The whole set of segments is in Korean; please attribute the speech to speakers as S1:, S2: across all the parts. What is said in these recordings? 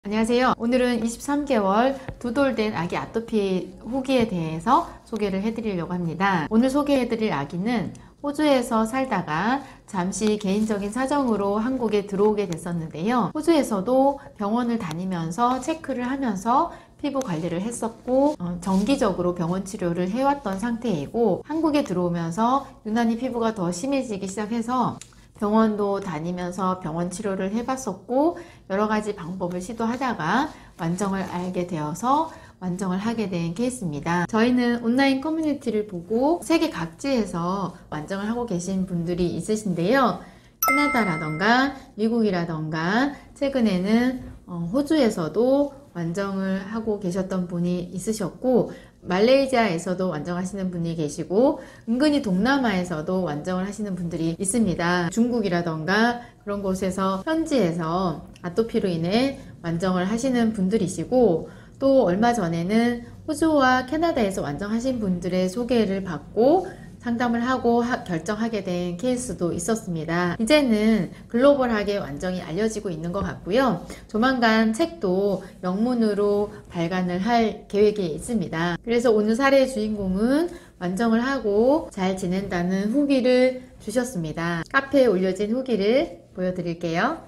S1: 안녕하세요. 오늘은 23개월 두 돌 된 아기 아토피 후기에 대해서 소개를 해드리려고 합니다. 오늘 소개해드릴 아기는 호주에서 살다가 잠시 개인적인 사정으로 한국에 들어오게 됐었는데요. 호주에서도 병원을 다니면서 체크를 하면서 피부 관리를 했었고 정기적으로 병원 치료를 해왔던 상태이고, 한국에 들어오면서 유난히 피부가 더 심해지기 시작해서 병원도 다니면서 병원 치료를 해봤었고, 여러 가지 방법을 시도하다가 완정을 알게 되어서 완정을 하게 된 케이스입니다. 저희는 온라인 커뮤니티를 보고 세계 각지에서 완정을 하고 계신 분들이 있으신데요. 캐나다라던가 미국이라던가 최근에는 호주에서도 완정을 하고 계셨던 분이 있으셨고, 말레이시아에서도 완정하시는 분이 계시고, 은근히 동남아에서도 완정을 하시는 분들이 있습니다. 중국이라던가 그런 곳에서 현지에서 아토피로 인해 완정을 하시는 분들이시고, 또 얼마 전에는 호주와 캐나다에서 완정하신 분들의 소개를 받고 상담을 하고 결정하게 된 케이스도 있었습니다. 이제는 글로벌하게 완정이 알려지고 있는 것 같고요. 조만간 책도 영문으로 발간을 할 계획이 있습니다. 그래서 오늘 사례의 주인공은 완정을 하고 잘 지낸다는 후기를 주셨습니다. 카페에 올려진 후기를 보여드릴게요.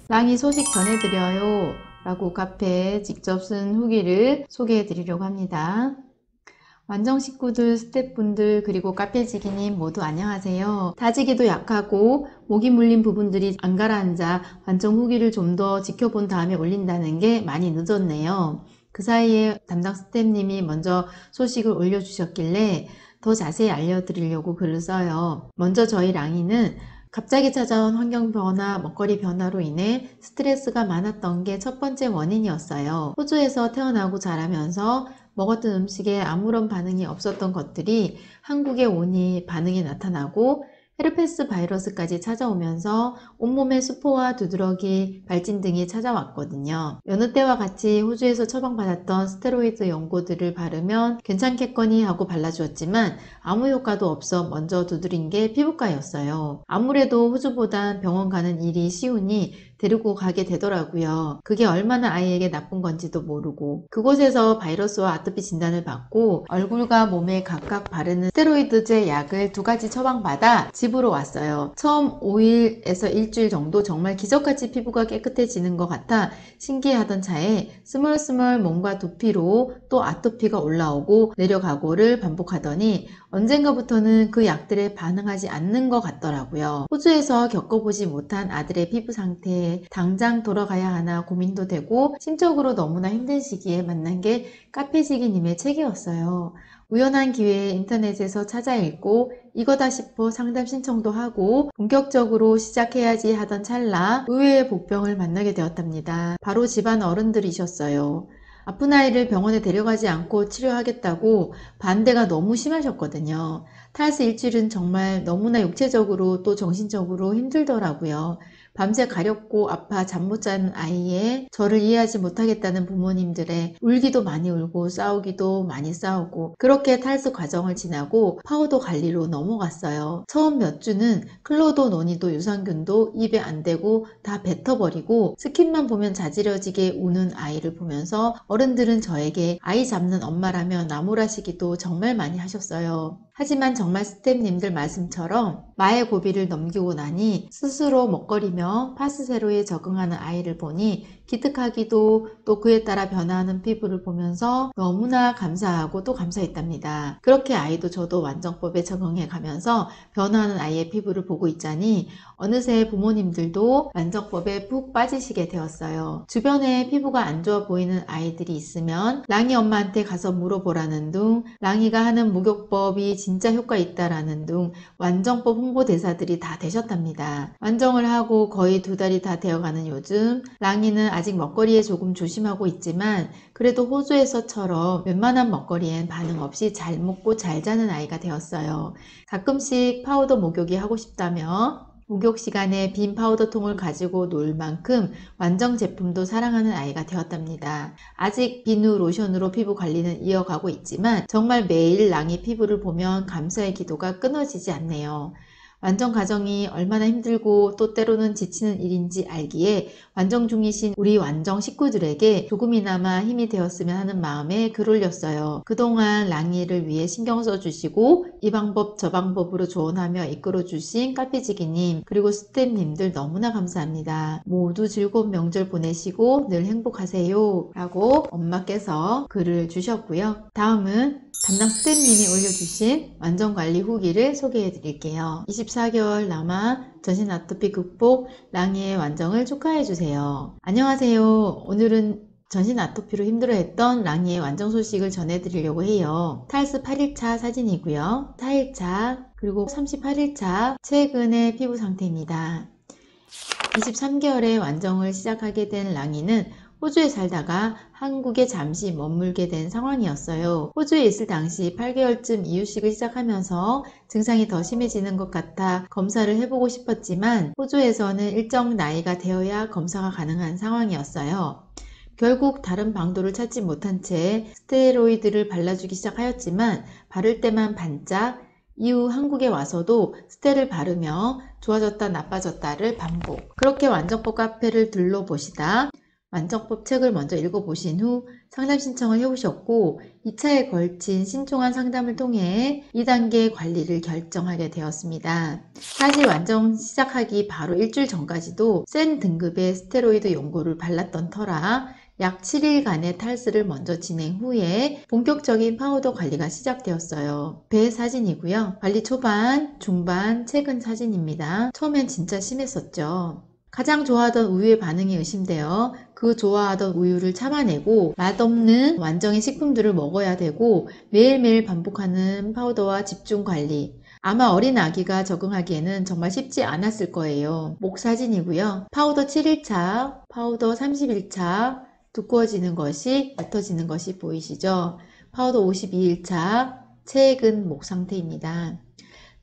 S1: 랑이 소식 전해드려요 라고 카페에 직접 쓴 후기를 소개해드리려고 합니다. 완정 식구들, 스태프분들, 그리고 카페지기님 모두 안녕하세요. 다지기도 약하고 목이 물린 부분들이 안 가라앉아 완정 후기를 좀 더 지켜본 다음에 올린다는 게 많이 늦었네요. 그 사이에 담당 스태프님이 먼저 소식을 올려주셨길래 더 자세히 알려드리려고 글을 써요. 먼저 저희 랑이는 갑자기 찾아온 환경 변화, 먹거리 변화로 인해 스트레스가 많았던 게 첫 번째 원인이었어요. 호주에서 태어나고 자라면서 먹었던 음식에 아무런 반응이 없었던 것들이 한국에 오니 반응이 나타나고, 헤르페스 바이러스까지 찾아오면서 온몸에 수포와 두드러기, 발진 등이 찾아왔거든요. 여느 때와 같이 호주에서 처방받았던 스테로이드 연고들을 바르면 괜찮겠거니 하고 발라주었지만 아무 효과도 없어 먼저 두드린 게 피부과였어요. 아무래도 호주보단 병원 가는 일이 쉬우니 데리고 가게 되더라고요. 그게 얼마나 아이에게 나쁜 건지도 모르고, 그곳에서 바이러스와 아토피 진단을 받고 얼굴과 몸에 각각 바르는 스테로이드제 약을 2가지 처방받아 집으로 왔어요. 처음 5일에서 일주일 정도 정말 기적같이 피부가 깨끗해지는 것 같아 신기해하던 차에 스멀스멀 몸과 두피로 또 아토피가 올라오고 내려가고를 반복하더니 언젠가부터는 그 약들에 반응하지 않는 것 같더라고요. 호주에서 겪어보지 못한 아들의 피부 상태에 당장 돌아가야 하나 고민도 되고, 심적으로 너무나 힘든 시기에 만난 게 카페지기님의 책이었어요. 우연한 기회에 인터넷에서 찾아 읽고 이거다 싶어 상담 신청도 하고 본격적으로 시작해야지 하던 찰나 의외의 복병을 만나게 되었답니다. 바로 집안 어른들이셨어요. 아픈 아이를 병원에 데려가지 않고 치료하겠다고 반대가 너무 심하셨거든요. 탈스 일주일은 정말 너무나 육체적으로 또 정신적으로 힘들더라고요. 밤새 가렵고 아파 잠 못 자는 아이에 저를 이해하지 못하겠다는 부모님들의 울기도 많이 울고 싸우기도 많이 싸우고, 그렇게 탈수 과정을 지나고 파우더 관리로 넘어갔어요. 처음 몇 주는 클로도 노니도 유산균도 입에 안 대고 다 뱉어버리고, 스킨만 보면 자지러지게 우는 아이를 보면서 어른들은 저에게 아이 잡는 엄마라며 나무라시기도 정말 많이 하셨어요. 하지만 정말 스태프님들 말씀처럼 마의 고비를 넘기고 나니 스스로 먹거리며 파스세로에 적응하는 아이를 보니 기특하기도, 또 그에 따라 변화하는 피부를 보면서 너무나 감사하고 또 감사했답니다. 그렇게 아이도 저도 완정법에 적응해 가면서 변화하는 아이의 피부를 보고 있자니 어느새 부모님들도 완정법에 푹 빠지시게 되었어요. 주변에 피부가 안 좋아 보이는 아이들이 있으면 랑이 엄마한테 가서 물어보라는 둥, 랑이가 하는 목욕법이 진짜 효과 있다라는 둥 완정법 홍보대사들이 다 되셨답니다. 완정을 하고 거의 2달이 다 되어가는 요즘, 랑이는 아직 먹거리에 조금 조심하고 있지만 그래도 호주에서처럼 웬만한 먹거리엔 반응 없이 잘 먹고 잘 자는 아이가 되었어요. 가끔씩 파우더 목욕이 하고 싶다며 목욕 시간에 빈 파우더통을 가지고 놀 만큼 완정 제품도 사랑하는 아이가 되었답니다. 아직 비누 로션으로 피부 관리는 이어가고 있지만 정말 매일 랑이 피부를 보면 감사의 기도가 끊어지지 않네요. 완정 과정이 얼마나 힘들고 또 때로는 지치는 일인지 알기에 완정 중이신 우리 완정 식구들에게 조금이나마 힘이 되었으면 하는 마음에 글 올렸어요. 그동안 랑이를 위해 신경 써주시고 이 방법 저 방법으로 조언하며 이끌어주신 카페지기님 그리고 스태프님들 너무나 감사합니다. 모두 즐거운 명절 보내시고 늘 행복하세요 라고 엄마께서 글을 주셨고요. 다음은 담당 스태프님이 올려주신 완전관리 후기를 소개해 드릴게요. 24개월 남아 전신 아토피 극복 랑이의 완정을 축하해 주세요. 안녕하세요. 오늘은 전신 아토피로 힘들어했던 랑이의 완정 소식을 전해드리려고 해요. 탈스 8일차 사진이고요. 4일차 그리고 38일차 최근의 피부 상태입니다. 23개월의 완정을 시작하게 된 랑이는 호주에 살다가 한국에 잠시 머물게 된 상황이었어요. 호주에 있을 당시 8개월쯤 이유식을 시작하면서 증상이 더 심해지는 것 같아 검사를 해보고 싶었지만 호주에서는 일정 나이가 되어야 검사가 가능한 상황이었어요. 결국 다른 방도를 찾지 못한 채 스테로이드를 발라주기 시작하였지만 바를 때만 반짝, 이후 한국에 와서도 스테를 바르며 좋아졌다 나빠졌다를 반복. 그렇게 완정법 카페를 둘러보시다 완정법 책을 먼저 읽어보신 후 상담 신청을 해오셨고 2차에 걸친 신중한 상담을 통해 2단계 관리를 결정하게 되었습니다. 사실 완정 시작하기 바로 일주일 전까지도 센 등급의 스테로이드 용고를 발랐던 터라 약 7일간의 탈스를 먼저 진행 후에 본격적인 파우더 관리가 시작되었어요. 배 사진이고요. 관리 초반, 중반, 최근 사진입니다. 처음엔 진짜 심했었죠. 가장 좋아하던 우유의 반응이 의심되어 그 좋아하던 우유를 참아내고 맛없는 완정의 식품들을 먹어야 되고 매일매일 반복하는 파우더와 집중 관리. 아마 어린 아기가 적응하기에는 정말 쉽지 않았을 거예요. 목 사진이고요. 파우더 7일차, 파우더 30일차, 두꺼워지는 것이, 옅어지는 것이 보이시죠? 파우더 52일차, 최근 목 상태입니다.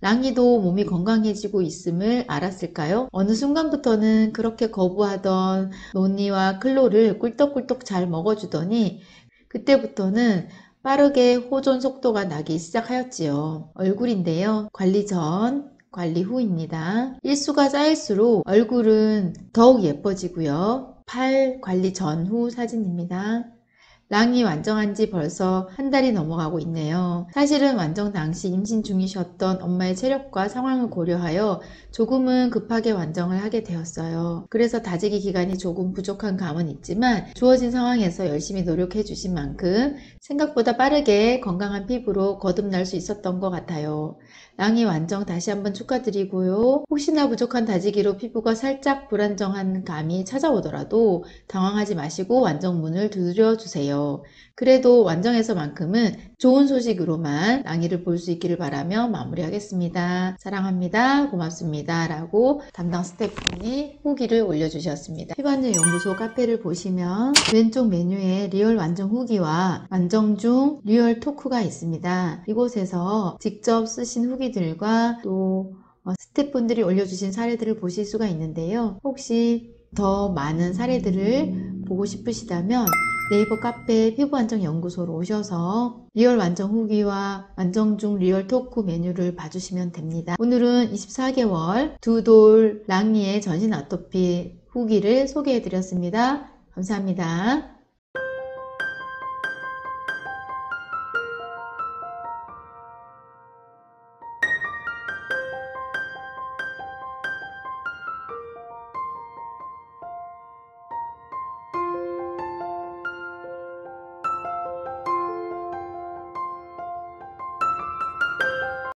S1: 랑이도 몸이 건강해지고 있음을 알았을까요? 어느 순간부터는 그렇게 거부하던 노니와 클로를 꿀떡꿀떡 잘 먹어주더니 그때부터는 빠르게 호전 속도가 나기 시작하였지요. 얼굴인데요. 관리 전, 관리 후입니다. 일수가 쌓일수록 얼굴은 더욱 예뻐지고요. 팔 관리 전후 사진입니다. 랑이 완정한 지 벌써 한 달이 넘어가고 있네요. 사실은 완정 당시 임신 중이셨던 엄마의 체력과 상황을 고려하여 조금은 급하게 완정을 하게 되었어요. 그래서 다지기 기간이 조금 부족한 감은 있지만 주어진 상황에서 열심히 노력해 주신 만큼 생각보다 빠르게 건강한 피부로 거듭날 수 있었던 것 같아요. 랑이 완정 다시 한번 축하드리고요. 혹시나 부족한 다지기로 피부가 살짝 불안정한 감이 찾아오더라도 당황하지 마시고 완정 문을 두드려 주세요. 그래도 완정에서만큼은 좋은 소식으로만 랑이를 볼 수 있기를 바라며 마무리하겠습니다. 사랑합니다. 고맙습니다. 라고 담당 스태프분이 후기를 올려주셨습니다. 피부안정 연구소 카페를 보시면 왼쪽 메뉴에 리얼 완정 후기와 완정 중 리얼 토크가 있습니다. 이곳에서 직접 쓰신 후기들과 또 스태프분들이 올려주신 사례들을 보실 수가 있는데요. 혹시 더 많은 사례들을 보고 싶으시다면 네이버 카페 피부안정연구소로 오셔서 리얼 완정 후기와 완정 중 리얼 토크 메뉴를 봐주시면 됩니다. 오늘은 24개월 두 돌 랑이의 전신 아토피 후기를 소개해드렸습니다. 감사합니다.